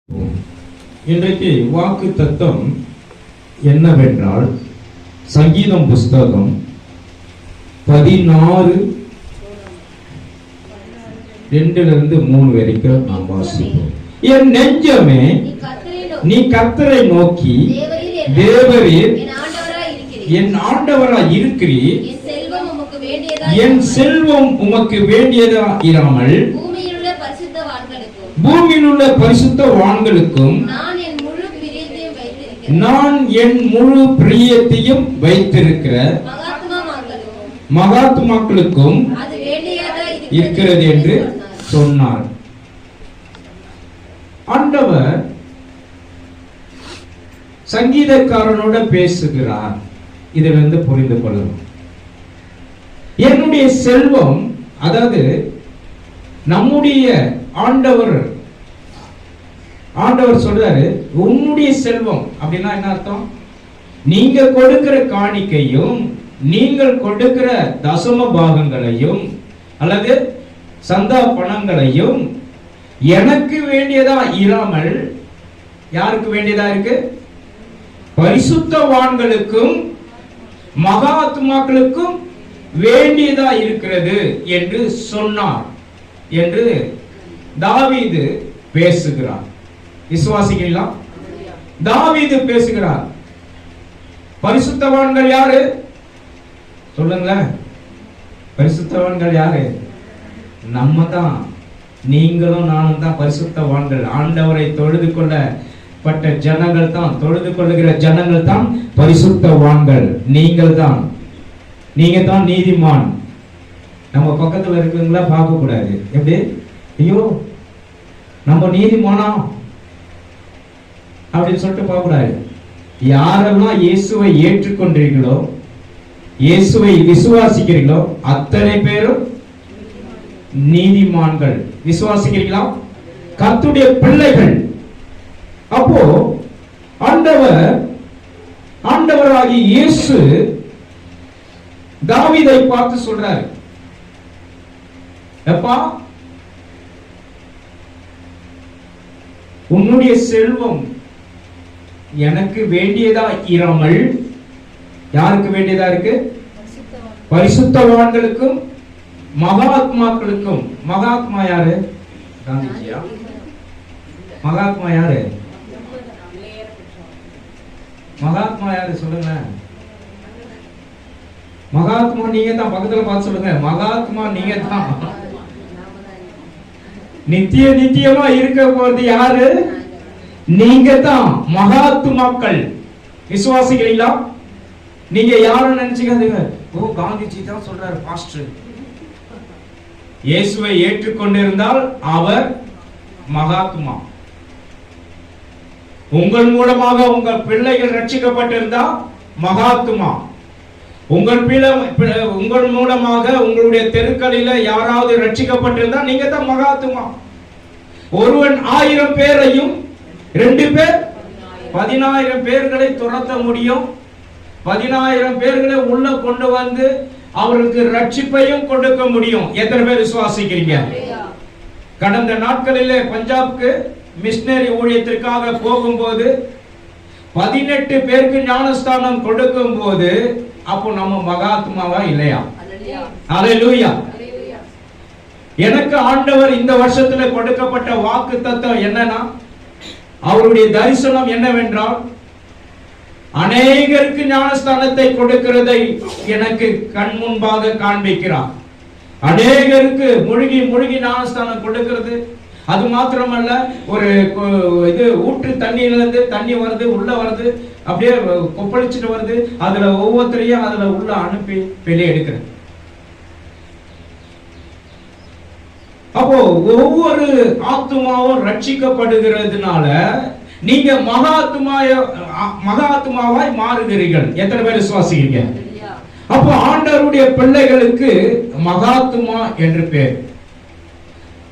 இன்றைக்கு வாக்கு தத்துவம் என்னவென்றால் சங்கீதம் புஸ்தகம் 16:2-3 வரைக்கும் நாம் வாசிப்போம். என் நெஞ்சமே நீ கர்த்தரை நோக்கி தேவரீர் என் ஆண்டவராய் இருக்கிறீர், என் செல்வம் உமக்கு வேண்டியதா இராமல் பூமியில் உள்ள பரிசுத்தவான்களுக்கும் நான் என் முழு பிரியத்தையும் வைத்திருக்கிற மகாத்மாக்களுக்கும் இருக்கிறது என்று சொன்னார். ஆண்டவர் சங்கீதக்காரனோட பேசுகிறார். இதிலிருந்து புரிந்து கொள்ளணும். என்னுடைய செல்வம், அதாவது நம்முடைய ஆண்டவர் சொல்றாரு, உன்னுடைய செல்வம் அப்படின்னா என்ன அர்த்தம்? நீங்க கொடுக்கிற காணிக்கையும் நீங்கள் கொடுக்கிற தசம பாகங்களையும் அல்லது சந்தா பணங்களையும் எனக்கு வேண்டியதா இராமல் யாருக்கு வேண்டியதா இருக்கு? பரிசுத்தவான்களுக்கும் மகாத்மாக்களுக்கும் வேண்டியதா இருக்கிறது என்று சொன்னார் என்று தாவீது பேசுகிறார். விசுவாசிக்கிறீங்களா? தாவீது பேசுகிறார். பரிசுத்தவான்கள் யாரு சொல்லுங்களேன்? பரிசுத்தவான்கள் யாரு? நம்ம தான். நீங்களும் நானும் தான் பரிசுத்தவான்கள். ஆண்டவரை தொழுது கொள்ளப்பட்ட ஜனங்கள் தான், தொழுது கொள்ளுகிற ஜனங்கள் தான் பரிசுத்தவான்கள். நீங்கள் தான், நீங்க தான் நீதிமான். நம்ம பக்கத்துல இருக்குங்களா பார்க்க கூடாது. எப்படி? ஐயோ நம்ம நீதிமானா அப்படின்னு சொல்லிட்டு பார்க்க கூடாது. யாரெல்லாம் இயேசுவை ஏற்றுக்கொண்டீர்களோ, இயேசுவை விசுவாசிக்கிறீர்களோ அத்தனை பேரும் நீதிமான்கள். விசுவாசிக்கிறீங்களா? கர்த்தருடைய பிள்ளைகள். அப்போ ஆண்டவராகிய இயேசு தாவீதை பார்த்து சொல்றார், அப்பா உன்னுடைய செல்வம் எனக்கு வேண்டியதா இராமல் யாருக்கு வேண்டியதா இருக்கு? பரிசுத்தவான்களுக்கும் மகாத்மாக்களுக்கும். மகாத்மா யாரு? காந்திஜியா? மகாத்மா யாரு? மகாத்மா யாரு சொல்லுங்க? மகாத்மா நீங்க தான். பக்கத்துல பார்த்து சொல்லுங்க, மகாத்மா நீங்க தான். நித்தியமா இருக்க போறது யாரு? நீங்க தான் மகாத்மாக்கள். விசுவாசிக்கிறீங்களா? நீங்க யாரும் நினைச்சுக்காதீங்க, ஓ காந்திஜி தான் சொல்றாரு பாஸ்டர். இயேசுவை ஏற்றுக்கொண்டிருந்தால் அவர் மகாத்மா. உங்கள் மூலமாக உங்கள் பிள்ளைகள் ரட்சிக்கப்பட்டிருந்தா மகாத்மா. உங்கள் மூலமாக உங்களுடைய தெருக்களில யாராவது ரட்சிக்கப்பட்டிருந்தா நீங்க தான் மகாத்மா. ஒருவன் 1000 பேரையும் 2 பேர் 10,000 பேர்களை துரத்த முடியும். 10,000 பேர்களை உள்ள கொண்டு வந்து அவருக்கு ரட்சிப்பையும் கொடுக்க முடியும். எத்தனை பேர் விசுவாசிக்கிறீங்க? கடந்த நாட்களிலே பஞ்சாப்க்கு மிஷனரி ஊழியத்திற்காக போகும்போது 18 பேருக்கு ஞானஸ்தானம் கொடுக்கும் போது அப்போ நம்ம மகாத்மாவா இல்லையா? அல்லேலூயா. எனக்கு ஆண்டவர் இந்த வருஷத்துல கொடுக்கப்பட்ட வாக்கு தத்துவம் என்னன்னா, அவருடைய தரிசனம் என்னவென்றால், அநேகருக்கு ஞானஸ்தானத்தை கொடுக்கிறதை எனக்கு கண் முன்பாக காண்பிக்கிறார். அநேகருக்கு முழுகி ஞானஸ்தானம் கொடுக்கிறது. அது மாத்திரமல்ல, ஒரு இது ஊற்று தண்ணியிலிருந்து தண்ணி வருது, உள்ள வருது, அப்படியே கொப்பளிச்சுட்டு வருது. அதுல ஒவ்வொருத்தரையும் அதுல உள்ள அனுப்பி வெளியே எடுக்கிறது. அப்போ ஒவ்வொரு ஆத்துமாவும் ரட்சிக்கப்படுகிறதுனால நீங்க மகாத்மாவாய் மாறுகிறீர்கள். எத்தனை பேர் விசுவாசிக்கிறீங்க? அப்போ ஆண்டவருடைய பிள்ளைகளுக்கு மகாத்மா என்று பேர்.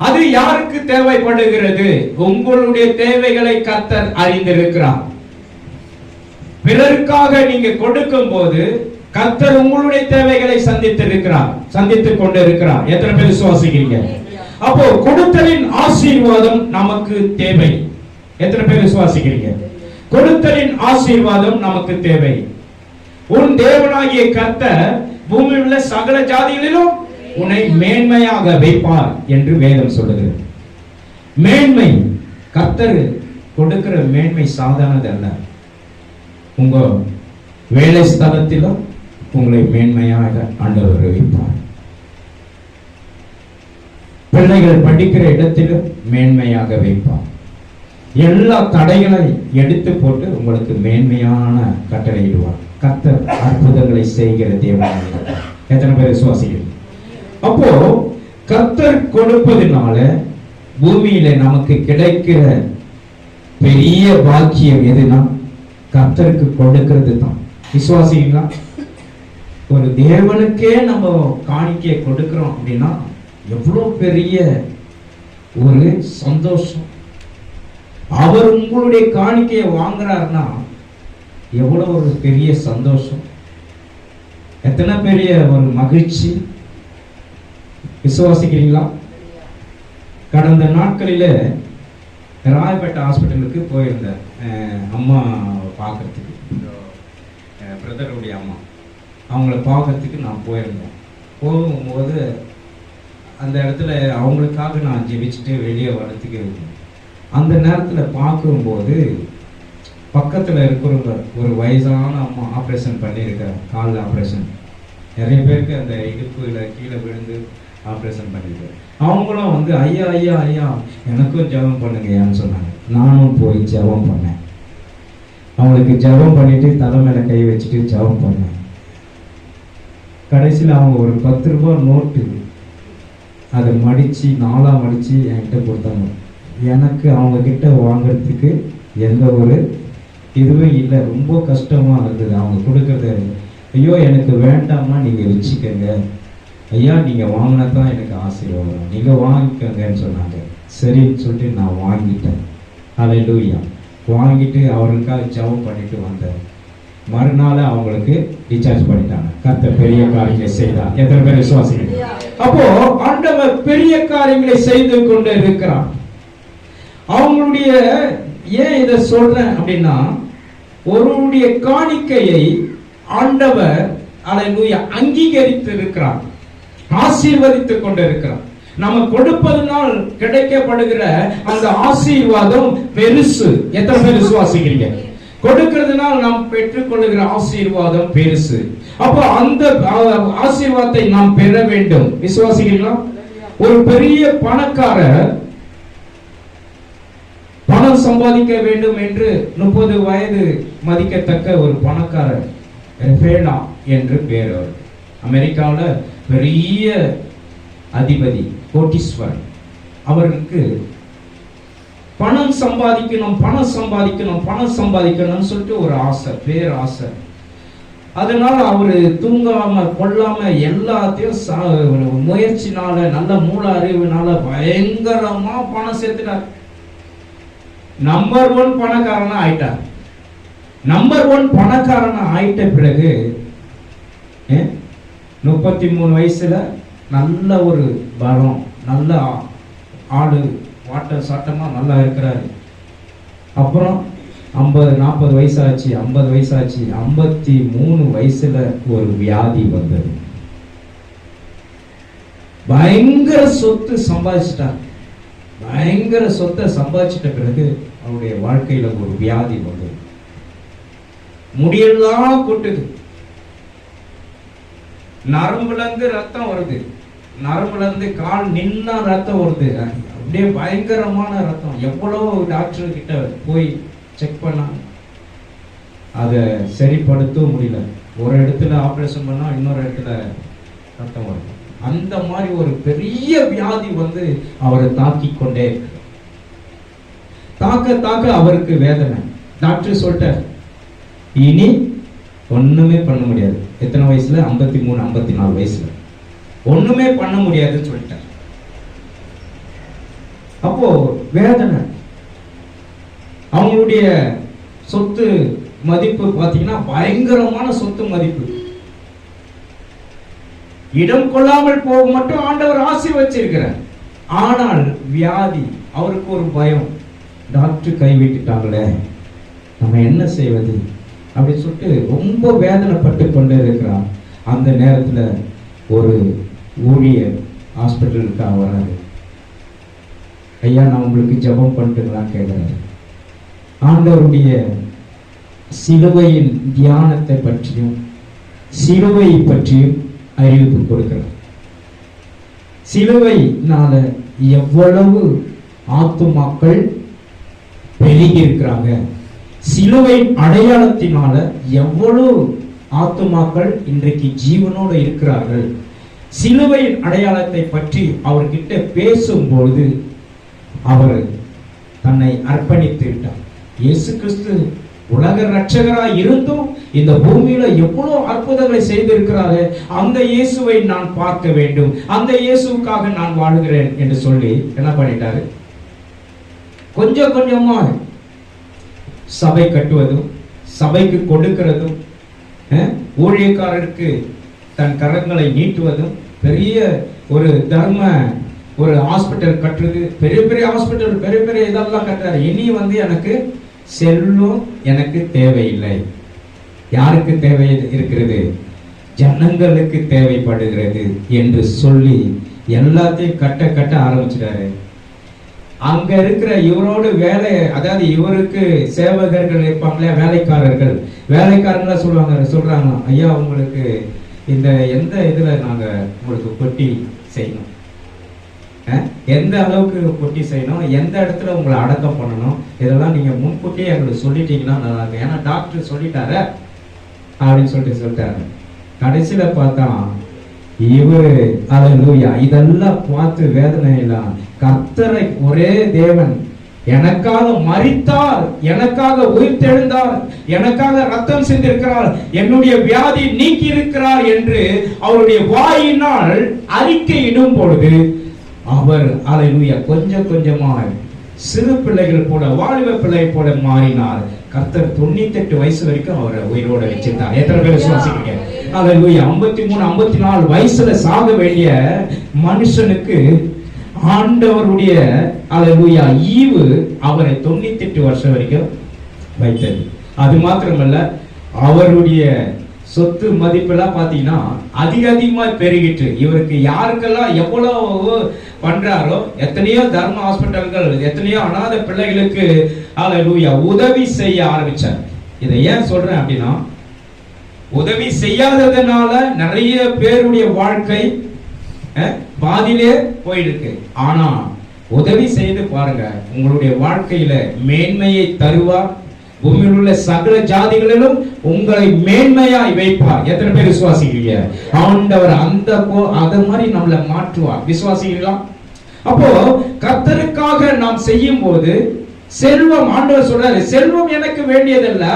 அது யாருக்கு தேவைப்படுகிறது? உங்களுடைய தேவைகளை கர்த்தர் அறிந்திருக்கிறார். பிறருக்காக நீங்க கொடுக்கும் போது கர்த்தர் உங்களுடைய தேவைகளை சந்தித்துக் கொண்டிருக்கிறார். எத்தனை பேர் விசுவாசிக்கிறீங்க? அப்போ கொடுத்தலின் ஆசீர்வாதம் நமக்கு தேவை. எத்தனை பேர் விசுவாசிக்கிறீங்க? கொடுத்தலின் ஆசீர்வாதம் நமக்கு தேவை. உன் தேவனாகிய கர்த்தர் பூமியில் உள்ள சகல ஜாதிகளிலும் உன்னை மேன்மையாக வைப்பார் என்று வேதம் சொல்லுகிறது. மேன்மை, கர்த்தர் கொடுக்கிற மேன்மை சாதாரணது அல்ல. உங்க வேலை ஸ்தலத்திலும் உங்களை மேன்மையாக ஆண்டவர் வைப்பார். பிள்ளைகள் படிக்கிற இடத்திலும் மேன்மையாக வைப்பார். எல்லா தடைகளை எடுத்து போட்டு உங்களுக்கு மேன்மையான கட்டளையிடுவார். கர்த்தர் அற்புதங்களை செய்கிற தேவனாக. எத்தனை பேர் விசுவாசிகள்? அப்போ கர்த்தர் கொடுப்பதனால பூமியில நமக்கு கிடைக்கிற பெரிய பாக்கியம் எதுனா கர்த்தருக்கு கொடுக்கிறது தான். விசுவாசிங்களா? ஒரு தேவனுக்கே நம்ம காணிக்கை கொடுக்கிறோம் அப்படின்னா எவ்வளவு பெரிய ஒரு சந்தோஷம். அவர் உங்களுடைய காணிக்கையை வாங்குறாருன்னா எவ்வளவு ஒரு பெரிய சந்தோஷம், எத்தனை பெரிய ஒரு மகிழ்ச்சி. விசுவாசிக்கிறீங்களா? கடந்த நாட்களில ராயப்பேட்டை ஹாஸ்பிட்டலுக்கு போயிருந்தேன் அம்மா பார்க்கறதுக்கு. பிரதருடைய அம்மா, அவங்கள பார்க்கறதுக்கு நான் போயிருந்தேன். போகும்போது அந்த இடத்துல அவங்களுக்காக நான் ஜெபிச்சுட்டு வெளியே வர்றதுக்கு இருக்கேன். அந்த நேரத்தில் பார்க்கும்போது பக்கத்தில் இருக்கிறவங்க ஒரு வயசான அம்மா ஆப்ரேஷன் பண்ணியிருக்காங்க, கால் ஆப்ரேஷன். நிறைய பேருக்கு அந்த இடுப்புல கீழே விழுந்து ஆப்ரேஷன் பண்ணியிருக்காரு. அவங்களும் வந்து ஐயா ஐயா ஐயா எனக்கும் ஜெபம் பண்ணுங்கன்னு சொன்னாங்க. நானும் போய் ஜெபம் பண்ணேன். அவங்களுக்கு ஜெபம் பண்ணிட்டு தலை மேலே கை வச்சுட்டு ஜெபம் பண்ணேன். கடைசியில் அவங்க ஒரு 10 ரூபாய் நோட்டு அதை மடித்து 4ஆக மடித்து என்கிட்ட கொடுத்தாங்க. எனக்கு அவங்க கிட்ட வாங்கிறதுக்கு எந்த ஒரு இதுவே இல்லை. ரொம்ப கஷ்டமாக இருந்தது அவங்க கொடுக்கறது. ஐயோ எனக்கு வேண்டாமா, நீங்கள் வச்சுக்கோங்க ஐயா, நீங்கள் வாங்கினா தான் எனக்கு ஆசீர்வாதம், நீங்கள் வாங்கிக்கோங்கன்னு சொன்னாங்க. சரின்னு சொல்லிட்டு நான் வாங்கிட்டேன். ஹல்லேலூயா. வாங்கிட்டு அவருக்காக ஜெபம் பண்ணிட்டு வந்தேன். மறுநாள் அவங்களுக்கு டிஸ்சார்ஜ் பண்ணிட்டாங்க. கர்த்தர் பெரிய காரியங்களை செய்தார். எத்தனை பேர் விசுவாசிகள்? அப்போ ஆண்டவர் பெரிய காரியங்களை செய்து கொண்டு இருக்கிறார். அவங்களுடைய ஏன் இதை சொல்றேன் அப்படின்னா, ஒருவருடைய காணிக்கையை ஆண்டவர் அல்லேலூயா அங்கீகரித்து இருக்கிறார், ஆசீர்வதித்துக் கொண்டு இருக்கிறார். நம்ம கொடுப்பதனால் கிடைக்கப்படுகிற அந்த ஆசீர்வாதம் பெருசு. எத்தனை பேர் விசுவாசிக்கிறீங்க? கொடுக்கிறதுனால் நாம் பெற்றுக்கொள்ளுகிற ஆசீர்வாதம் பெருசு. அப்போ அந்த ஆசீர்வாதத்தை நாம் பெற வேண்டும். விசுவாசிக்கிறீங்களா? ஒரு பெரிய பணக்காரர் பணம் சம்பாதிக்க வேண்டும் என்று 30 வயது மதிக்கத்தக்க ஒரு பணக்காரர், ரெஃபேலா என்று பேர். அவர் அமெரிக்காவில் பெரிய அதிபதி, கோட்டீஸ்வரன். அவருக்கு பணம் சம்பாதிக்கணும் பணம் சம்பாதிக்கணும் பணம் சம்பாதிக்கணும்னு சொல்லிட்டு ஒரு ஆசை, பேர் ஆசை. அதனால அவரு தூங்காம கொள்ளாம எல்லாத்தையும் முயற்சினால, நல்ல மூல அறிவுனால பயங்கரமா பணம் சேர்த்துட்டார். நம்பர் 1 பணக்காரனா ஆயிட்டார். நம்பர் 1 பணக்காரனா ஆயிட்ட பிறகு 33 வயசுல நல்ல ஒரு பலம், நல்ல ஆடு வாட்ட சாட்டமா நல்லா இருக்கிறாரு. அப்புறம் 40 வயசாச்சு, 50 வயசாச்சு, 53 வயசுல ஒரு வியாதி வந்தது. பயங்கர சொத்து சம்பாதிச்சிட்டார். பயங்கர சொத்தை சம்பாதிச்சிட்ட பிறகு அவருடைய வாழ்க்கையில ஒரு வியாதி வந்தது. முடியெல்லாம் கொட்டுது, நரம்புல இருந்து ரத்தம் வருது, நரம்புல இருந்து கால் நின்னா ரத்தம் வருது. அப்படியே பயங்கரமான ரத்தம். எவ்வளவு டாக்டர் கிட்ட போய் செக் பண்ணாங்க, அதை சரிப்படுத்த முடியல. ஒரு இடத்துல ஆபரேஷன் பண்ணா இன்னொரு இடத்துல ரத்தம் வருது. அந்த மாதிரி ஒரு பெரிய வியாதி வந்து அவரை தாக்கி கொண்டே தாக்க அவருக்கு வேதனை. டாக்டர் சொல்லிட்டார், இனி ஒண்ணுமே பண்ண முடியாது. எத்தனை வயசுல? 53 54 வயசுல ஒண்ணுமே பண்ண முடியாதுன்னு சொல்லிட்டார். அப்போ வேதனை. அவங்களுடைய சொத்து மதிப்பு பாத்தீங்கன்னா பயங்கரமான சொத்து மதிப்பு. இடம் கொள்ளாமல் போக மட்டும் ஆண்டவர் ஆசீர்வதிச்சிருக்கிறார். ஆனால் வியாதி, அவருக்கு ஒரு பயம், டாக்டர் கைவிட்டுட்டாங்களே, நம்ம என்ன செய்வது அப்படின்னு சொல்லிட்டு ரொம்ப வேதனைப்பட்டு கொண்டு இருக்கிறான். அந்த நேரத்தில் ஒரு ஊழியர் ஹாஸ்பிட்டலுக்காக வராரு. ஐயா, நான் உங்களுக்கு ஜெபம் பண்ணிட்டுங்களான்னு கேட்குறாரு. ஆண்டவருடைய சிலுவையின் தியானத்தை பற்றியும் சிலுவை பற்றியும் அறிவிப்பு கொடுக்கிறார். சிலுவையினால எவ்வளவு ஆத்துமாக்கள் பெருகி இருக்கிறாங்க, சிலுவை அடையாளத்தினால எவ்வளவு ஆத்துமாக்கள் இன்றைக்கு ஜீவனோடு இருக்கிறார்கள். சிலுவையின் அடையாளத்தை பற்றி அவர்கிட்ட பேசும்போது அவர் தன்னை அர்ப்பணித்து விட்டார். இயேசு கிறிஸ்து உலக ரட்சகராய் இருந்தும் இந்த பூமியில எவ்வளவு அற்புதங்களை செய்திருக்கிறாரு, அந்த இயேசுவை நான் பார்க்க வேண்டும், அந்த இயேசுக்காக நான் வாழுகிறேன் என்று சொல்லி என்ன பண்ணிட்டாரு, கொஞ்சம் கொஞ்சமா சபை கட்டுவதும் சபைக்கு கொடுக்கிறதும் ஊழியக்காரருக்கு தன் கரங்களை நீட்டுவதும் பெரிய ஒரு தர்ம ஒரு ஹாஸ்பிட்டல் கட்டுறது, பெரிய பெரிய ஹாஸ்பிட்டல் பெரிய பெரிய இதெல்லாம் கட்டுறாரு. இனி எனக்கு செல்வம் எனக்கு தேவையில்லை. யாருக்கு தேவை இருக்கிறது? ஜனங்களுக்கு தேவைப்படுகிறது என்று சொல்லி எல்லாத்தையும் கட்ட ஆரம்பிச்சிட்டாரு. அங்க இருக்கிற இவரோடு வேலை, அதாவது இவருக்கு சேவகர்கள் இருப்பாங்களே, வேலைக்காரங்களா சொல்றாங்க, ஐயா உங்களுக்கு இந்த எந்த இதுல நாங்க உங்களுக்கு கொட்டி செய்யணும், எந்த அளவுக்கு கொட்டி செய்யணும், எந்த இடத்துல உங்களை அடக்கம் பண்ணணும், இதெல்லாம் நீங்க முன்கூட்டியே எங்களுக்கு சொல்லிட்டீங்கன்னா நல்லா இருக்கும். ஏன்னா டாக்டர் சொல்லிட்டாரு அப்படின்னு சொல்லிட்டாரு. கடைசியில பார்த்தா இவரு அல்லேலூயா இதெல்லாம் பார்த்து வேதனை எல்லாம், கர்த்தரை ஒரே தேவன் எனக்காக மரித்தார், எனக்காக உயிர்த்தெழுந்தார், எனக்காக ரத்தம் சிந்திருக்கிறார், என்னுடைய வியாதி நீக்கி இருக்கிறார் என்று அவருடைய வாயினால் அறிக்கையிடும் பொழுது அவர் அல்லேலூயா கொஞ்சம் கொஞ்சமா சிறு பிள்ளைகள் போல, வாலிப பிள்ளை போல மாறினார். கர்த்தர் 98 வயசு வரைக்கும் அவரை உயிரோட வச்சிருந்தார். எத்தனை பேர் விசுவாசிக்கிறீங்க? அல்லேலூயா. 53 54 வயசுல சாக வேண்டிய மனுஷனுக்கு ஆண்டவருடைய அல்லேலூயா ஈவு அவரை 98 வருஷம் வரைக்கும் வைத்தது. அது மாத்திரமல்ல, அவருடைய சொத்து மதிப்பெல்லாம் பார்த்தீங்கன்னா அதிகமா பெருகிட்டு, இவருக்கு யாருக்கெல்லாம் எவ்வளவு பண்றாரோ, எத்தனையோ தர்ம ஹாஸ்பிட்டல்கள், எத்தனையோ அநாத பிள்ளைகளுக்கு அல்லேலூயா உதவி செய்ய ஆரம்பிச்சார். இதை ஏன் சொல்றேன் அப்படின்னா, உதவி செய்யாததுனால நிறைய பேருடைய வாழ்க்கை பாதியிலே போயிருக்கு. ஆனா உதவி செய்து பாருங்க, உங்களுடைய வாழ்க்கையில மேன்மையை தருவார். பூமியில் உள்ள சகல ஜாதிகளிலும் உங்களை மேன்மையாய் வைப்பார். எத்தனை பேர் விசுவாசிக்கிறீங்க? ஆண்டவர் அந்த மாதிரி நம்மளை மாற்றுவார். விசுவாசிக்கிறீங்களா? அப்போ கர்த்தருக்காக நாம் செய்யும் போது செல்வம், ஆண்டவர் சொல்றாரு, செல்வம் எனக்கு வேண்டியதல்ல,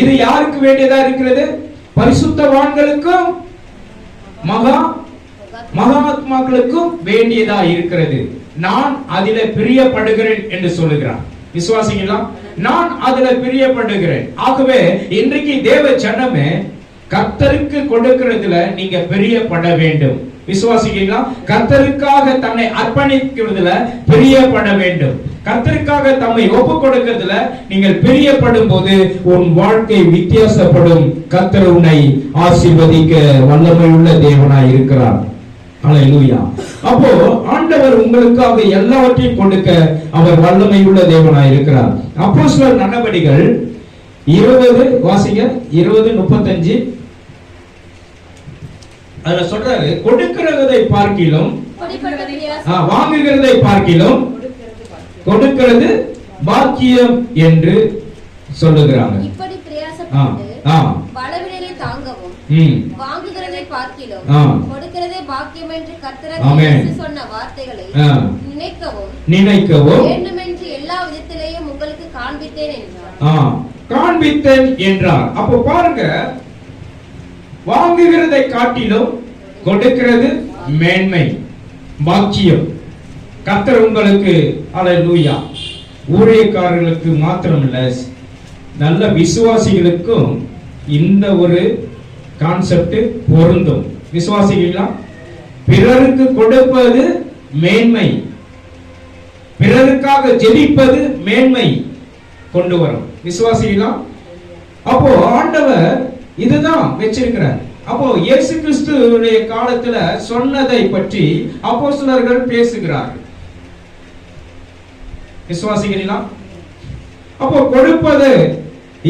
இது யாருக்கு வேண்டியதா இருக்கிறது? பரிசுத்தவான்களுக்கும் மகாத்மாக்களுக்கும் வேண்டியதா இருக்கிறது. நான் அதிலே பிரியப்படுகிறேன் என்று சொல்லுகிறான். விசுவாசிங்களா? நான் அதுல பிரியப்படுகிறேன். ஆகவே இன்றைக்கு தேவ ஜனமே கர்த்தருக்கு கொடுக்கிறதுல நீங்க பிரியப்பட வேண்டும். விசுவாசிங்களா? கர்த்தருக்காக தன்னை அர்ப்பணிக்கிறதுல பிரியப்பட வேண்டும். கர்த்தருக்காக தம்மை ஒப்பு கொடுக்கிறதுல நீங்கள் பிரியப்படும் போது உன் வாழ்க்கை வித்தியாசப்படும். கர்த்தர் உன்னை ஆசீர்வதிக்க வல்லமை உள்ள தேவனாய் இருக்கிறார். அல்லேலூயா. அப்போ ஆண்டவர் உங்களுக்காக எல்லாவற்றையும் கொடுக்க அவர் வல்லமை உள்ள தேவனாய் இருக்கிறார். அப்போஸ்தலர் நடபடிகள் 20 வாசிங்க, 20:35. அதுல சொல்றாரு, கொடுக்கிறதை பார்க்கிலும் வாங்குகிறதை பார்க்கிலும் கொடுக்கிறது பாக்கியம் என்று சொல்லுகிறாங்க. இப்படி பிரயாசப்பட்டு பலவிடலை தாங்கவும் வாங்குகிறதை பார்க்கிலும் கொடுக்கிறதை பாக்கியம் என்று கர்த்தர் சொன்ன வார்த்தைகளை நினைக்கவும் வேண்டும் என்று எல்லா விதத்திலேயும் உங்களுக்கு காண்பித்தேன் என்றார். காண்பித்தேன் என்றார். அப்ப பாருங்க, வாங்குகிறதை காட்டிலும் கொடுக்கிறது மேன்மை, பாக்கியம். கர்த்தர் உங்களுக்கு அல்லேலூயா ஊழியக்காரர்களுக்கு மாத்திரமல்ல, நல்ல விசுவாசிகளுக்கும் இந்த ஒரு கான்செப்ட் பொருந்தும். விசுவாசிகளா? பிறருக்கு கொடுப்பது மேன்மை, பிறருக்காக ஜெபிப்பது மேன்மை கொண்டு வரும். விசுவாசிகளா? அப்போ ஆண்டவர் இதுதான் வச்சிருக்கிறார். அப்போ இயேசு கிறிஸ்துவுடைய காலத்துல சொன்னதை பற்றி அப்போஸ்தலர்கள் பேசுகிறார்கள். விசுவாசிகளா? அப்போ கொடுப்பது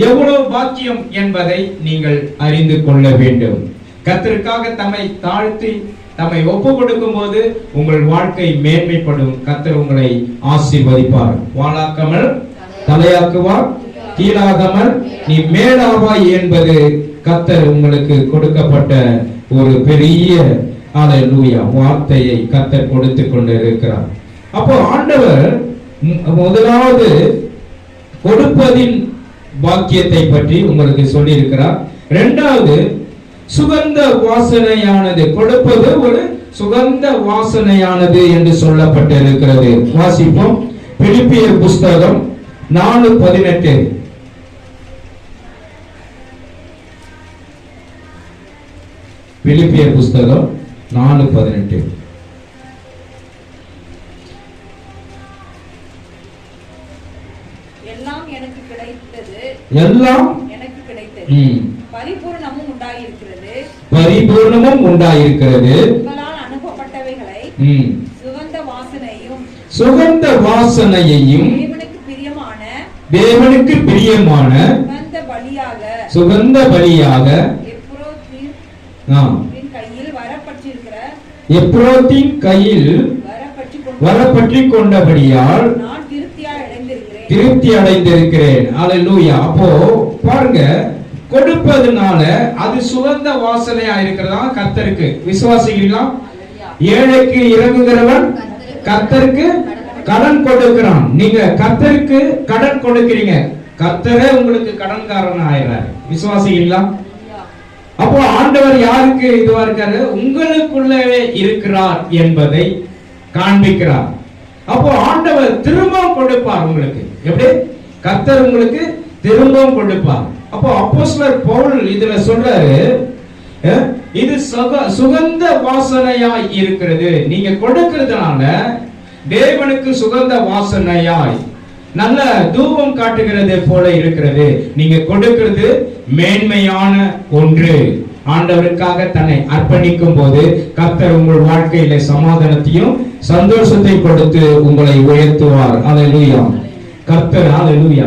எவ்வளவு பாக்கியம் என்பதை நீங்கள் அறிந்து கொள்ள வேண்டும். கர்த்தருக்காக தம்மை தாழ்த்தி தம்மை ஒப்பு கொடுக்கும் போது உங்கள் வாழ்க்கை மேன்மைப்படும். கர்த்தர் உங்களை ஆசீர்வதிப்பார். வாளாக்காமல் தலையாக்குவார், கீழாகாமல் நீ மேலாவாய் என்பது கர்த்தர் உங்களுக்கு கொடுக்கப்பட்ட ஒரு பெரிய அல்லேலூயா வார்த்தையை கர்த்தர் கொடுத்து கொண்டு இருக்கிறார். அப்போ ஆண்டவர் முதலாவது கொடுப்பதின் பாக்கியத்தை பற்றி உங்களுக்கு சொல்லி இருக்கிறார். இரண்டாவது சுகந்த வாசனையானது, கொடுப்பது ஒரு சுகந்த வாசனையானது என்று சொல்லப்பட்டிருக்கிறது. வாசிப்போம். பிலிப்பியர் புஸ்தகம் 4:18. பிலிப்பியர் புஸ்தகம் 4:18. எல்லாம் எனக்கு கிடைத்தது, பரிபூர்ணமும் உண்டாயிருக்கிறது. உங்களால் அனுப்பப்பட்டவைகளை சுகந்த வாசனையையும் தேவனுக்கு பிரியமான சுகந்த பலியாக எப்ரோத்தின் கையில் வரப்பற்றி கொண்டபடியால் திருப்தி அடைந்திருக்கிறேன். அல்லேலூயா. அப்போ பாருங்க, கொடுப்பதுனால அது சுகந்த வாசனையா இருக்கிறதா கர்த்தருக்கு. விசுவாசிக்கிறீங்களா? ஏழைக்கு இறங்குகிறவன் கர்த்தருக்கு கடன் கொடுக்கிறான். நீங்க கர்த்தருக்கு கடன் கொடுக்கிறீங்க, கர்த்தரே உங்களுக்கு கடன்காரன் ஆயிடுறாரு. விசுவாசிக்கிறீங்களா? அப்போ ஆண்டவர் யாருக்கு இதுவா இருக்காரு? உங்களுக்குள்ளவே இருக்கிறார் என்பதை காண்பிக்கிறார். அப்போ ஆண்டவர் திரும்பவும் கொடுப்பார் உங்களுக்கு. எப்படி? கர்த்தர் உங்களுக்கு திரும்பவும் கொடுப்பார். அப்போ அப்போஸ்தலர் பவுல் இதுல சொல்றாரு, இது சுகந்த வாசனையாய் இருக்கிறது. நீங்க கொடுக்கிறதுனால தேவனுக்கு சுகந்த வாசனையாய் நல்ல தூபம் காட்டுகிறது போல இருக்கிறது. நீங்க கொடுக்கிறது மேன்மையான ஒன்று. ஆண்டவருக்காக தன்னை அர்ப்பணிக்கும் போது கர்த்தர் உங்கள் வாழ்க்கையில சமாதானத்தையும் சந்தோஷத்தை கொடுத்து உங்களை உயர்த்துவார். அல்லேலூயா. கர்த்தர் அல்லேலூயா.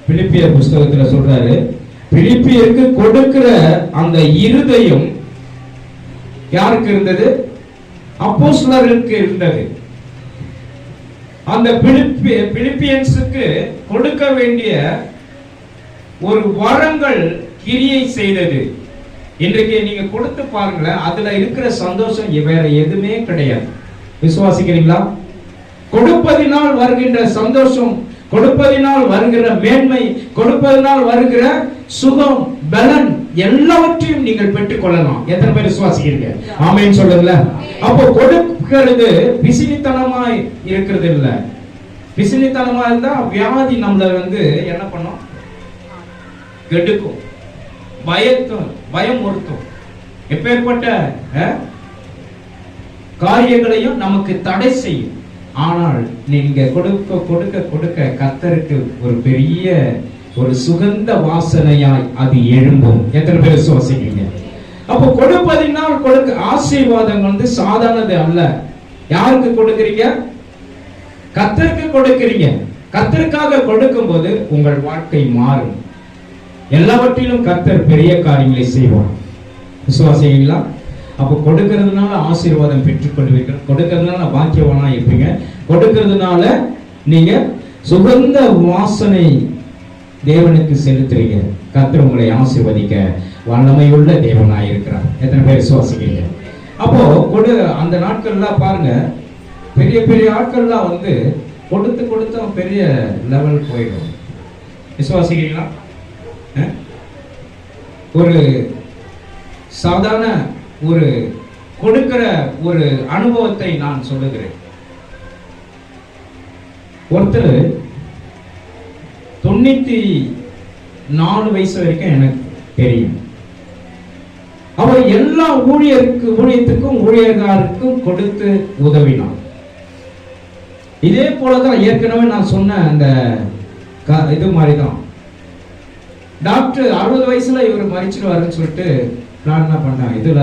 பிலிப்பியர் புஸ்தகத்துல சொல்றாரு, பிலிப்பியருக்கு கொடுக்கிற அந்த இருதயம் யாருக்கு இருந்தது? அப்போஸ்தலருக்கு இருந்தது. அந்த பிலிப்பியன்ஸுக்கு கொடுக்க வேண்டிய ஒரு வரங்கள் கிரியை செய்தது. இன்றைக்கு நீங்க கொடுத்து பாருங்களேன், அதுல இருக்கிற சந்தோஷம் வேற எதுவுமே கிடையாது. விசுவாசிக்கிறீங்களா? கொடுப்பதினால் வருகின்ற சந்தோஷம், கொடுப்பதினால் வருகிற மேன்மை, கொடுப்பதினால் வருகிற சுகம், பலன் எல்லாவற்றையும் நீங்கள் பெற்றுக் கொள்ளலாம். எத்தனை பேர் விசுவாசிக்கிறீங்க? ஆமென் சொல்லுங்களேன். அப்போ கொடுக்கிறது பிசினித்தனமாய் இருக்கிறது இல்ல. பிசினித்தனமா இருந்தா வியாதி நம்மள என்ன பண்ணும்? கெடுக்கும், பயம் ஒருத்தும், எப்பேற்பட்ட காரியங்களையும் நமக்கு தடை செய்யும். ஆனால் நீங்க கொடுக்க கொடுக்க கொடுக்க கர்த்தருக்கு ஒரு பெரிய ஒரு சுகந்த வாசனையாய் அது எழும்பும். எத்தனை பேர் விசுவாசிக்கிறீங்க? அப்போ கொடுப்பதினால் கொடுக்க ஆசீர்வாதம் சாதாரணது அல்ல. யாருக்கு கொடுக்கிறீங்க? கர்த்தருக்கு கொடுக்கிறீங்க. கர்த்தருக்காக கொடுக்கும் போது உங்கள் வாழ்க்கை மாறும். எல்லாவற்றிலும் கர்த்தர் பெரிய காரியங்களை செய்வார். விசுவாசிங்களா? அப்போ கொடுக்கிறதுனால ஆசீர்வாதம் பெற்றுக்கொள்வீர்கள். கொடுக்கிறதுனால பாக்கியவானா இருப்பீங்க. கொடுக்கிறதுனால நீங்க சுகந்த வாசனை தேவனுக்கு செலுத்துறீங்க. கர்த்தர் உங்களை ஆசீர்வதிக்க வல்லமையுள்ள தேவனாய் இருக்கிறார். எத்தனை பேர் விசுவாசிக்கிறீங்க? அப்போ அந்த நாட்கள்லாம் பாருங்க, பெரிய பெரிய ஆட்கள்லாம் கொடுத்து கொடுத்து பெரிய லெவல் போயிடும். விசுவாசிக்கிறீங்களா? ஒரு சாதாரண ஒரு கொடுக்கிற ஒரு அனுபவத்தை நான் சொல்லுகிறேன். ஒருத்தர் 94 வயசு வரைக்கும் எனக்கு தெரியும். அவர் எல்லா ஊழியத்துக்கும் ஊழியர்களுக்கும் கொடுத்து உதவினார். இதே போலதான் ஏற்கனவே நான் சொன்ன அந்த இது மாதிரிதான். டாக்டர் 60 வயசுல இவர் மறிச்சிடுவாருன்னு சொல்லிட்டு நான் என்ன பண்ணேன், இதுல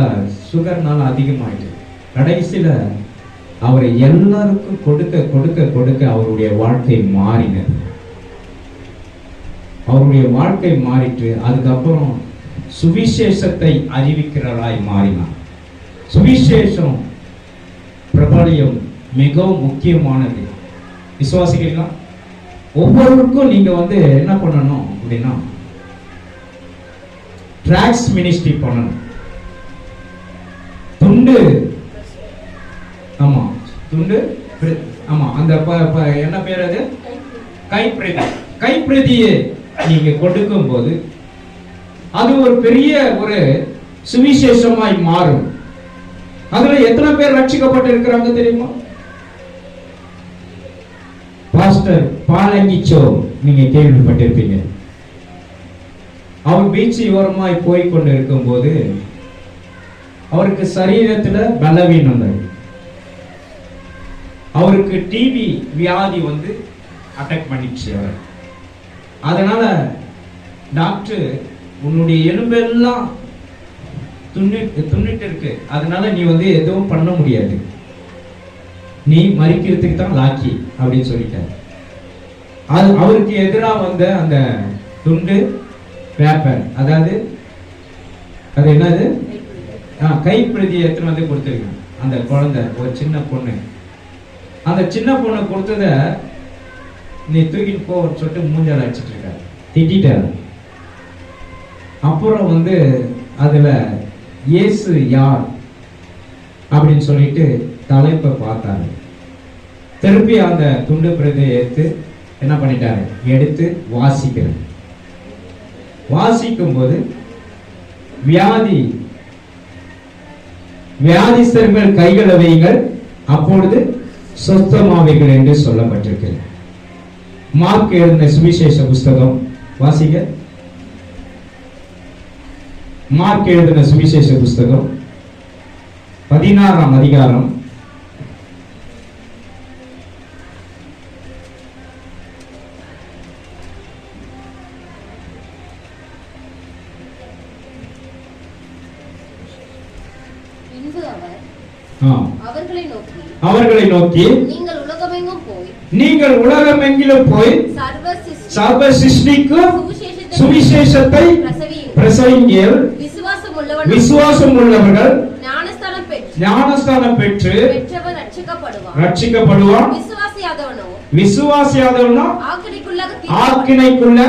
சுகர்னால அதிகமாயிட்டு கடைசியில அவரை எல்லாருக்கும் கொடுக்க கொடுக்க கொடுக்க அவருடைய வாழ்க்கை மாறினது. அவருடைய வாழ்க்கை மாறிட்டு அதுக்கப்புறம் சுவிசேஷத்தை அறிவிக்கிறவராய் மாறினார். சுவிசேஷம் பிரபலியம் மிகவும் முக்கியமானது. விசுவாசிக்கிறீங்களா? ஒவ்வொருவருக்கும் நீங்க என்ன பண்ணணும் அப்படின்னா டிராக்ஸ் மினிஸ்ட்ரி பண்ணணும். துண்டு, ஆமா துண்டு, ஆமா அந்த என்ன பேர் அது, கைப்பிரதி. கைப்பிரதியை நீங்க கொடுக்கும் போது அது ஒரு பெரிய ஒரு சுவிசேஷமாய் மாறும். அதுல எத்தனை பேர் ரட்சிக்கப்பட்டு இருக்கிறாங்க தெரியுமா? பாஸ்டர் பாலங்கிச்சோ நீங்க கேள்விப்பட்டிருப்பீங்க. அவர் பீச் ஓரமாய் போய் கொண்டு இருக்கும் போது அவருக்கு சரீரத்துல பலவீனம் வந்தது. அவருக்கு டிபி வியாதி அட்டாக் பண்ணிடுச்சு அவர். அதனால டாக்டர் உன்னுடைய எலும்பெல்லாம் துண்ணிட்டு இருக்கு, அதனால நீ எதுவும் பண்ண முடியாது, நீ மறிக்கிறதுக்கு தான் லாக்கி அப்படின்னு சொல்லிட்டார். அது அவருக்கு எதிராக வந்த அந்த துண்டு பேப்பர், அதாவது அது என்னது, கைப்பிரதியை எடுத்துன்னு கொடுத்துருக்காங்க. அந்த குழந்தை ஒரு சின்ன பொண்ணு, அந்த சின்ன பொண்ணு கொடுத்தத நீ தூக்கிட்டு போ சொல்லிட்டு மூஞ்சால அடிச்சிட்டு இருக்காரு, திட்டாரு. அப்புறம் அதுல இயேசு யார் அப்படின்னு சொல்லிட்டு தலைப்பை பார்த்தாரு. திருப்பி அந்த துண்டு பிரதியை எடுத்து என்ன பண்ணிட்டாரு, எடுத்து வாசிக்கிறார். வாசிக்கும் போது வியாதிஸ்தர்கள் கைகளை வையுங்கள் அப்பொழுது சொஸ்தமாவீர்கள் என்று சொல்லப்பட்டிருக்கிறது. மார்க் எழுதின சுவிசேஷ புஸ்தகம் வாசிங்க. மார்க் எழுதின சுவிசேஷ புஸ்தகம் 16ஆம் அதிகாரம் 16 அவர்களை நோக்கி நீங்கள் உலகமெங்கிலும் போய் சர்வ சிருஷ்டிக்கும் சுவிசேஷத்தை பிரசங்கியுங்கள். விசுவாசம் உள்ளவர்கள் ஞானஸ்தானம் பெற்று ரட்சிக்கப்படுவான். விசுவாசியாதவனோ ஆக்கினைக்குள்ள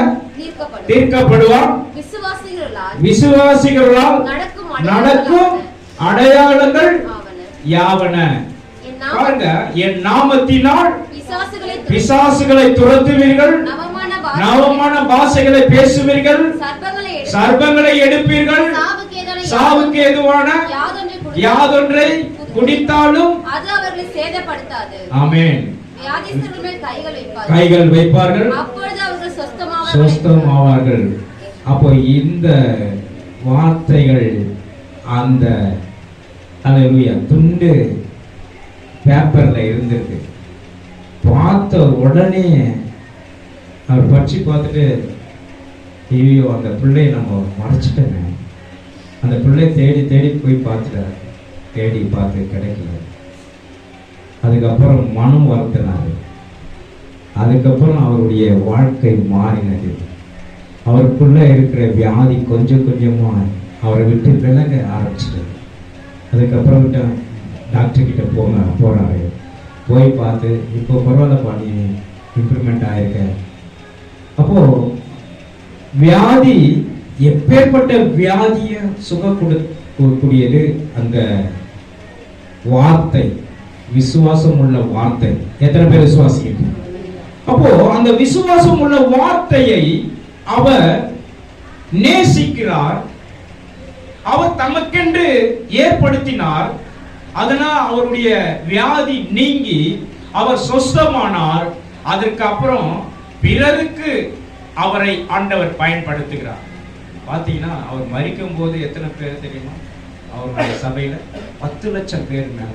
தீர்க்கப்படுவான். விசுவாசிகளால் நடக்கும் அடையாளங்கள் யாவன. பாருங்க, என் நாமத்தினால் பிசாசுகளை துரத்துவீர்கள், நவமான பாஷைகளை பேசுவீர்கள், சர்ப்பங்களை எடுப்பீர்கள், சாவுக்கு ஏதுவான யாதொன்றை குடித்தாலும் அது அவர்களை சேதப்படுத்தாது. ஆமென். வியாதிஸ்தர்கள் மேல் கைகள் வைப்பார்கள், அப்பொழுது அவர்கள் சொஸ்தமாவார்கள். அப்போ இந்த வார்த்தைகள் அந்த அல்லேலூயா துண்டு பேப்பர்ல இருந்திருக்கு. பார்த்த உடனே அவர் பற்றி பார்த்துட்டு, ஐயோ அந்த பிள்ளையை நம்ம மறைச்சிட்டேங்க. அந்த பிள்ளை தேடி தேடி போய் பார்த்துட்டார், தேடி பார்த்து கிடைக்கல. அதுக்கப்புறம் மனம் வருத்தினார். அதுக்கப்புறம் அவருடைய வாழ்க்கை மாறினது. அவருக்குள்ள இருக்கிற வியாதி கொஞ்சம் கொஞ்சமா அவரை விட்டு விலக ஆரம்பிச்சிட்டது. அதுக்கப்புறம் டாக்டர் கிட்ட போறாரு. போய் பார்த்து இப்போ பரவாயில்லப்பா, நீ இம்ப்ரூவ்மெண்ட் ஆயிருக்க. அப்போ வியாதி எப்பேற்பட்ட வியாதியை சுகம் கொடுக்கக்கூடியது அந்த வார்த்தை, விசுவாசம் உள்ள வார்த்தை. எத்தனை பேர் விசுவாசிக்க? அப்போ அந்த விசுவாசம் உள்ள வார்த்தையை அவர் நேசிக்கிறார், அவர் தமக்கென்று ஏற்படுத்தினார். அதனால் அவருடைய வியாதி நீங்கி அவர் சொஸ்தமானார். அதற்கு அப்புறம் பிறருக்கு அவரை ஆண்டவர் பயன்படுத்துகிறார். பார்த்தீங்கன்னா அவர் மரிக்கும் போது எத்தனை பேர் தெரியுமா? அவருடைய சபையில 10 லட்சம் பேர் மேல.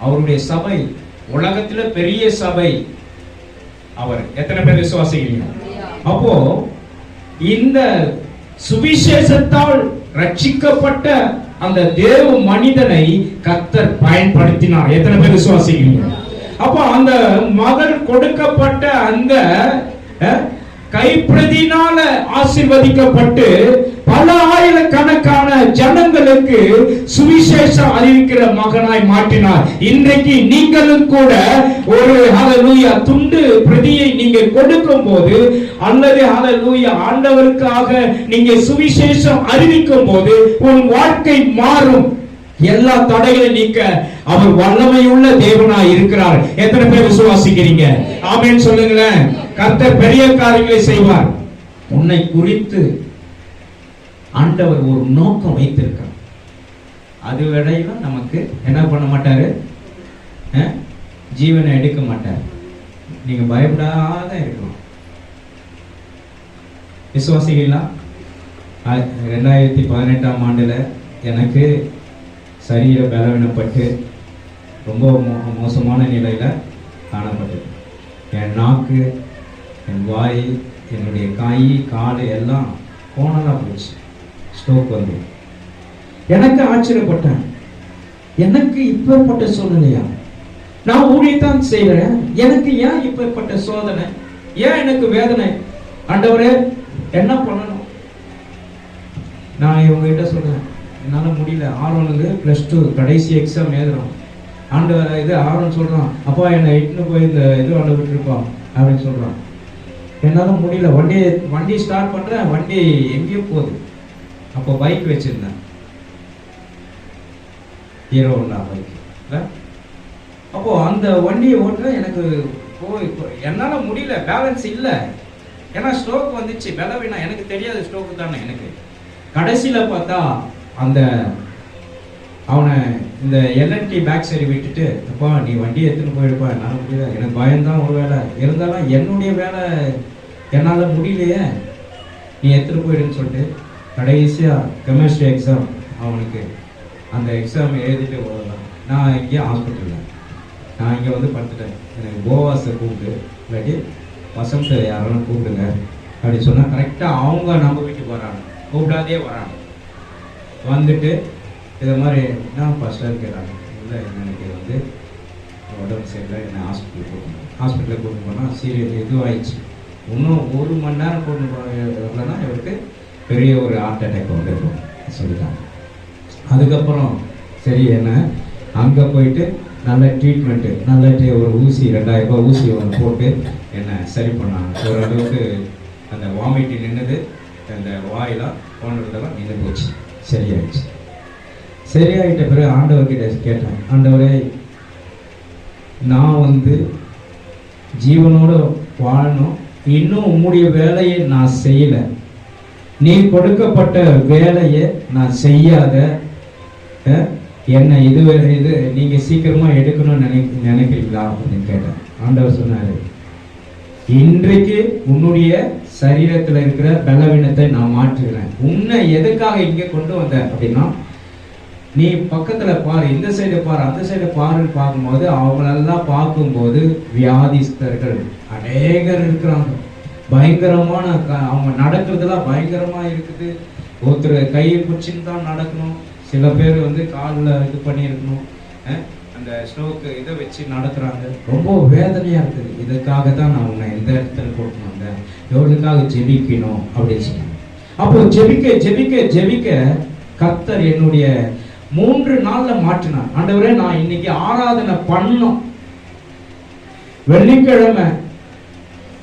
அவருடைய சபை உலகத்துல பெரிய சபை அவர். எத்தனை பேர் விசுவாசிக்கிறீங்க? அப்போ இந்த சுவிசேஷத்தால் ரட்சிக்கப்பட்ட அந்த தேவ மனிதனை கர்த்தர் பயன்படுத்தினார். எத்தனை பேர் விசுவாசிக்கிறீங்க? அப்போ அந்த மகள் கொடுக்கப்பட்ட அந்த கைப்பிரதினால ஆசீர்வதிக்கப்பட்டு பல ஆயிரக்கணக்கான ஜனங்களுக்கு சுவிசேஷம் அறிவிக்கிற மகனாய் மாற்றினார். இன்றைக்கு நீங்களும் கூட ஒரு ஹல்லேலூயா துண்டு பிரதியை நீங்க கொடுக்கும் போது அல்லது ஹல்லேலூயா ஆண்டவருக்காக நீங்க சுவிசேஷம் அறிவிக்கும் போது உன் வாழ்க்கை மாறும். எல்லா தடைகளை நீக்க அவர் வல்லமையுள்ள தேவனாய் இருக்கிறார். எத்தனை பேர் விசுவாசிக்கிறீங்க? ஆமென் சொல்லுங்களேன். கர்த்தர் பெரிய காரியங்களை செய்வார். உன்னை குறித்து ஆண்டவர் ஒரு நோக்கம் வைத்திருக்கார். அது விடையிலும் நமக்கு என்ன பண்ண மாட்டாரு? ஜீவனை எடுக்க மாட்டார். நீங்க பயப்படாத இருக்கலாம். விசுவாசிகளா? 2018ஆம் ஆண்டுல எனக்கு சரீர பலவீனப்பட்டு ரொம்ப மோசமான நிலையில காணப்பட்டது. என் நாக்கு, என் வாய், என்னுடைய கை, கால் எல்லாம் கோணலா போச்சு. ஸ்ட்ரோக் வந்து எனக்கு ஆச்சரியப்பட்டேன். எனக்கு இப்பேற்பட்ட சூழ்நிலையா? நான் ஊழியத்தான் செய்கிறேன், எனக்கு ஏன் இப்பேற்பட்ட சோதனை, ஏன் எனக்கு வேதனை? ஆண்டவரே என்ன பண்ணணும்? நான் இவங்ககிட்ட சொல்றேன், என்னால முடியல. ஆரோனுக்கு +2 கடைசி எக்ஸாம் எழுதுறோம். ஆண்டவர் இது ஆரோன் சொல்றான், அப்பா என்னை இட்டுன்னு போய் இந்த இது ஆண்டு விட்டுருப்பான் அப்படின்னு சொல்றான். என்னால முடியல. வண்டி ஸ்டார்ட் பண்றேன், வண்டி எங்கேயோ போகுது. அப்போ பைக் வச்சிருந்தேன், ஹீரோ ஹோண்டா பைக். அப்போ அந்த வண்டியை ஓட்டுற எனக்கு என்னால முடியல, பேலன்ஸ் இல்லை. ஏன்னா ஸ்ட்ரோக் வந்துச்சு, பலவீனம். எனக்கு தெரியாது ஸ்ட்ரோக்கு தானே. எனக்கு கடைசியில பார்த்தா அந்த அவனை இந்த LNT பேக் சரி விட்டுட்டு, அப்பா நீ வண்டியை எடுத்துன்னு போயிடுப்பா, என்னால் முடியல. எனக்கு பயம்தான் ஒரு வேலை இருந்தாலும் என்னுடைய வேலை என்னால் முடியலையே, நீ எடுத்துகிட்டு போயிடுன்னு சொல்லிட்டு கடைசியாக கெமிஸ்ட்ரி எக்ஸாம் அவனுக்கு அந்த எக்ஸாம் எழுதிட்டு போகலாம். நான் இங்கே ஹாஸ்பிட்டலில் நான் இங்கே வந்து படுத்துட்டேன். எனக்கு போவாஸை கூப்பிட்டு இல்லாட்டி வசந்த் யாரும் கூப்பிடுங்க அப்படின்னு சொன்னால் கரெக்டாக அவங்க நம்ம வீட்டுக்கு வராங்க, கூப்பிடாதே வராங்க. வந்துட்டு இதை மாதிரி என்ன ஃபஸ்ட்டாக கேட்டாங்க, இல்லை எனக்கு வந்து உடம்பு சரியில்லை, என்னை ஹாஸ்பிட்டலுக்கு கூப்பிட்டு போனால் சீரியஸ் இதுவாகிடுச்சு. இன்னும் 1 மணி நேரம் கூப்பிட்டு போகலன்னா இவருக்கு பெரிய ஒரு ஹார்ட் அட்டாக் வந்துருக்கும் சொல்லிட்டாங்க. அதுக்கப்புறம் சரி என்ன அங்கே போயிட்டு நல்ல ட்ரீட்மெண்ட்டு, நல்ல ஒரு ஊசி 2000 ரூபாய் ஊசி ஒன்று போட்டு என்னை சரி பண்ணாங்க. ஓரளவுக்கு அந்த வாமிட்டு நின்றுது, அந்த வாயெல்லாம் போனதெல்லாம் நின்று போச்சு, சரியாயிடுச்சு. சரியாயிட்ட பிறகு ஆண்டவர்கிட்ட கேட்டேன், ஆண்டவரே நான் வந்து ஜீவனோடு வாழணும், இன்னும் உம்முடைய வேலையை நான் செய்யலை, நீ கொடுக்கப்பட்ட வேலையை நான் செய்யாத என்னை இது நீங்க சீக்கிரமா எடுக்கணும்னு நினைக்கிறீங்களா அப்படின்னு கேட்டேன். ஆண்டவர் சொன்னாரு, இன்றைக்கு உன்னுடைய சரீரத்தில் இருக்கிற பலவீனத்தை நான் மாற்றுகிறேன். உன்னை எதுக்காக இங்கே கொண்டு வந்த அப்படின்னா, நீ பக்கத்துல பாரு, இந்த சைடு பாரு, அந்த சைடு பாருன்னு பார்க்கும்போது அவங்களெல்லாம் பார்க்கும்போது வியாதிஸ்தர்கள் அநேகர் இருக்கிறாங்க. பயங்கரமான அவங்க நடக்கிறதுலாம் பயங்கரமா இருக்குது. ஒருத்தர் கையை பிடிச்சின்னு தான் நடக்கணும், சில பேர் வந்து காலில் இது பண்ணியிருக்கணும், அந்த ஸ்ட்ரோக்கு இதை வச்சு நடத்துகிறாங்க. ரொம்ப வேதனையாக இருக்குது. இதுக்காக தான் நான் உன்னை இந்த இடத்துல கூட்டினு வந்தேன், எவ்வளோக்காக ஜெபிக்கணும் அப்படின்னு சொன்னாங்க. அப்போ ஜெபிக்க ஜெபிக்க ஜெபிக்க கர்த்தர் என்னுடைய 3 நாளில் மாற்றினார். ஆண்டவரே நான் இன்னைக்கு ஆராதனை பண்ணணும், வெள்ளிக்கிழமை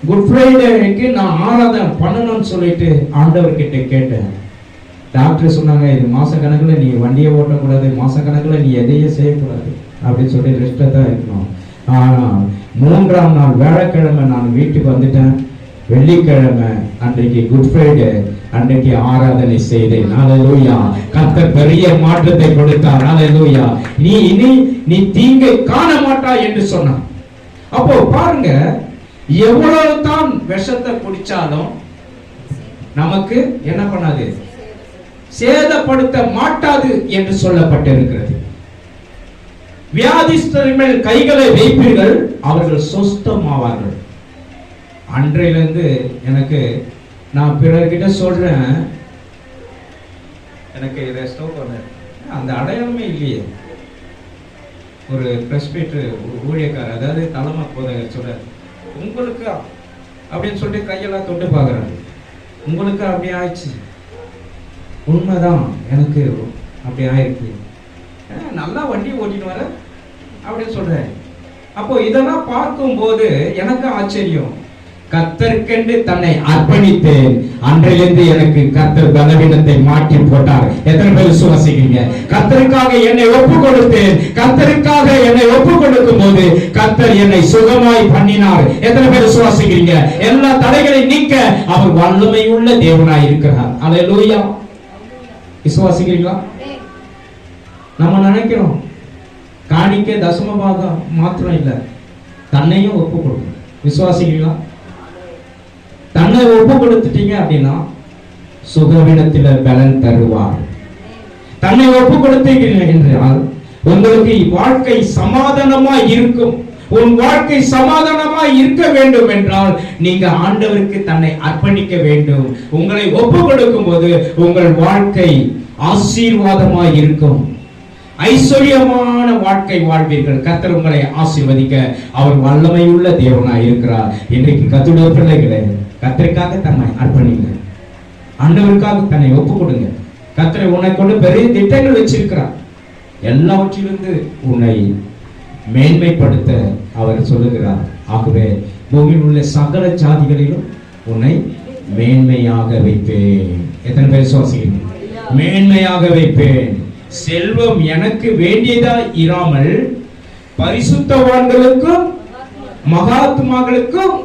குட் ஃப்ரைடேக்கு நான் ஆராதனை பண்ணணும்னு சொல்லிட்டு ஆண்டவர்கிட்ட கேட்டேன். டாக்டர் சொன்னாங்க, இது மாச கணக்கில் நீ வண்டியை ஓட்டக்கூடாது, மாச கணக்கில் நீ எதையும் செய்யக்கூடாது அப்படின்னு சொல்லி ரெஸ்ட்டாக தான் இருக்கணும். ஆனால் 3ஆம் நாள் வியாழக்கிழமை நான் வீட்டுக்கு வந்துட்டேன். வெள்ளிக்கிழமை அன்றைக்கு குட் ஃப்ரைடே அன்றைக்கு ஆராதனை செய்தேன். ஹல்லேலூயா. கர்த்தர் பெரிய மாற்றத்தை கொடுத்தார். ஹல்லேலூயா. நீ தீங்கை காண மாட்டாய் என்று சொன்னார். அப்போ பாருங்க, எவ்வளவு தான் விஷத்தை குடிச்சாலும் நமக்கு என்ன பண்ணாது, சேதப்படுத்த மாட்டாது என்று சொல்லப்பட்டிருக்கிறது. வியாதிஸ்தரின் மேல் கைகளை வைப்பீர்கள், அவர்கள் சொஸ்தமாவார்கள். அன்றையிலிருந்து எனக்கு நான் பிறர்கிட்ட சொல்றேன், எனக்கு இதை ஸ்டோக் பண்ண அந்த அடையாளமே இல்லையே. ஒரு பிரஸ்பீட்டர் ஊழியக்காரர், அதாவது தலைமை போதகர் சொல்றார், உங்களுக்கு அப்படின்னு சொல்லிட்டு கையெல்லாம் தொட்டு பார்க்குறாரு, உங்களுக்கு அப்படி ஆயிடுச்சு. உண்மைதான், எனக்கு அப்படி ஆயிருக்கு. நல்லா வண்டி ஓட்டிட்டு வர அப்படின்னு சொல்றேன். அப்போ இதெல்லாம் பார்க்கும்போது எனக்கு ஆச்சரியம். கர்த்தருக்கென்று தன்னை அர்ப்பணித்தேன், அன்றையிலிருந்து எனக்கு கர்த்தர் பலவீனத்தை மாற்றி போட்டார். எத்தனை பேர் விசுவாசிக்கிறீங்க? கர்த்தருக்காக என்னை ஒப்பு கொடுத்தேன், கர்த்தருக்காக என்னை ஒப்பு கொடுக்கும் போது கர்த்தர் என்னை சுகமாய் பண்ணினார். எத்தனை பேர் விசுவாசிக்கிறீங்க? எல்லா தடைகளை நீக்க அவர் வல்லமை உள்ள தேவனாய் இருக்கிறார். அல்லேலூயா. விசுவாசிக்கிறீங்களா? நம்ம நினைக்கிறோம் காணிக்க தசம பாகம் மாத்திரம் இல்ல, தன்னையும் ஒப்பு கொடுக்கணும். விசுவாசிக்கிறீங்களா? தன்னை ஒப்பு கொடுத்துட்டீங்க அப்படின்னா சுகவீனத்தில பலன் தருவார். தன்னை ஒப்பு கொடுத்தீங்க என்றால் உங்களுக்கு வாழ்க்கை சமாதானமா இருக்கும். உன் வாழ்க்கை சமாதானமா இருக்க வேண்டும் என்றால் நீங்க ஆண்டவருக்கு தன்னை அர்ப்பணிக்க வேண்டும். உங்களை ஒப்பு கொடுக்கும் போது உங்கள் வாழ்க்கை ஆசீர்வாதமா இருக்கும், ஐஸ்வர்யமான வாழ்க்கை வாழ்வீர்கள். கர்த்தர் உங்களை ஆசீர்வதிக்க அவர் வல்லமை உள்ள தேவனாய் இருக்கிறார். இன்றைக்கு கர்த்தருடைய பிள்ளைகளே, கர்த்தருக்காக தன்னை அர்ப்பணிங்க, ஆண்டவருக்காக தன்னை ஒப்பு கொடுங்க. கர்த்தர் உன்னை கொண்டு பெரிய திட்டங்கள் வச்சிருக்கிறார். எல்லாவற்றிலிருந்து உன்னை மேன்மைப்படுத்த அவர் சொல்லுகிறார். ஆகவே பூமியில் உள்ள சகல ஜாதிகளிலும் உன்னை மேன்மையாக வைப்பேன். எத்தனை பேர் விசுவாசிக்கிறீங்க? மேன்மையாக வைப்பேன். செல்வம் எனக்கு வேண்டியதா இராமல் பரிசுத்தவான்களுக்கும் மகாத்மாக்களுக்கும்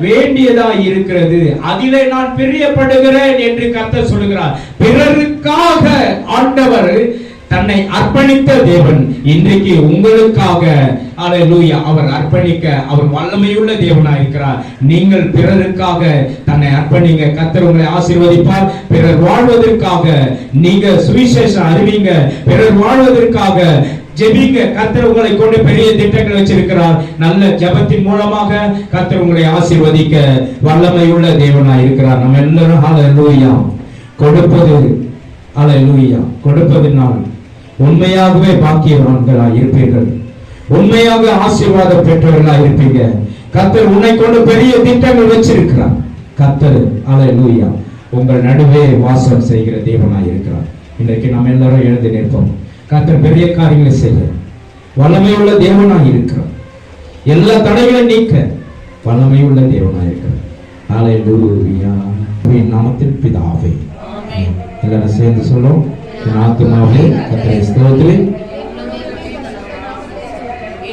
வேண்டியதா இருக்கிறது, அதிலே நான் பிரியப்படுகிறேன் என்று கர்த்தர் சொல்லுகிறார். பிறருக்காக ஆண்டவர் தன்னை அர்ப்பணித்த தேவன் இன்றைக்கு உங்களுக்காக அல்லேலூயா அவர் அர்ப்பணிக்க அவர் வல்லமையுள்ள தேவனாய் இருக்கிறார். நீங்கள் பிறருக்காக தன்னை அர்ப்பணிங்க, கர்த்தர் உங்களை ஆசீர்வதிப்பார். பிறர் வாழ்வதற்காக நீங்க சுவிசேஷம் அறிவிங்க, பிறர் வாழ்வதற்காக ஜெபிங்க. கர்த்தர் உங்களை கொண்டு பெரிய திட்டங்கள் வச்சிருக்கிறார். நல்ல ஜெபத்தின் மூலமாக கர்த்தர் உங்களை ஆசீர்வதிக்க வல்லமையுள்ள தேவனாய் இருக்கிறார். நம்ம எல்லாரும் ஹல்லேலூயா. கொடுப்பது ஹல்லேலூயா, கொடுப்பதினால் உண்மையாகவே பாக்கியவான்களாய் இருப்பீர்கள், உண்மையாக ஆசீர்வாதம் பெற்றவர்களாய் இருப்பீங்க. கர்த்தர் உன்னை கொண்டு பெரிய திட்டங்கள் வச்சிருக்கிறார். கர்த்தர் ஹல்லேலூயா உங்கள் நடுவே வாசம் செய்கிற தேவனாய் இருக்கிறார். இன்றைக்கு நாம் எல்லாரும் எழுந்து நிற்போம். கர்த்தர் பெரிய காரியங்களை செய்ய வல்லமையுள்ள தேவனாய் இருக்கிறார். எல்லா தடைகளை நீக்க வல்லமையுள்ள தேவனாய் இருக்கிறார். ஹல்லேலூயா. நாமத்தில் பிதாவே. எல்லாரும் சேர்ந்து சொல்லுவோம். என் ஆத்துமாவே கர்த்தரை ஸ்தோத்திரி,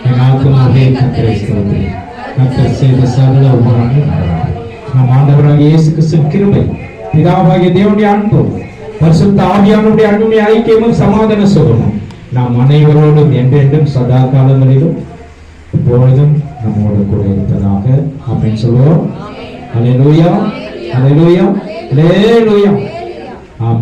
என் ஆத்துமாவே கர்த்தரை ஸ்தோத்திரி. கர்த்தர் செய்த சகல உபகாரங்கள் நம் ஆண்டவராகிய இயேசு கிறிஸ்துவின் கிருபை, பிதாவாகிய தேவனுடைய அன்பும் பரிசுத்த ஆவியானவருடைய அன்புடைய ஐக்கியமும் சமாதான சுகமும் நாம் அனைவரோடும் என்றென்றும் சதா காலங்களிலும் இப்பொழுதும் நம்மோடு கூட இருப்பதாக ஆமென் சொல்லுவோம். அல்லேலூயா, அல்லேலூயா, அல்லேலூயா. ஆமென்.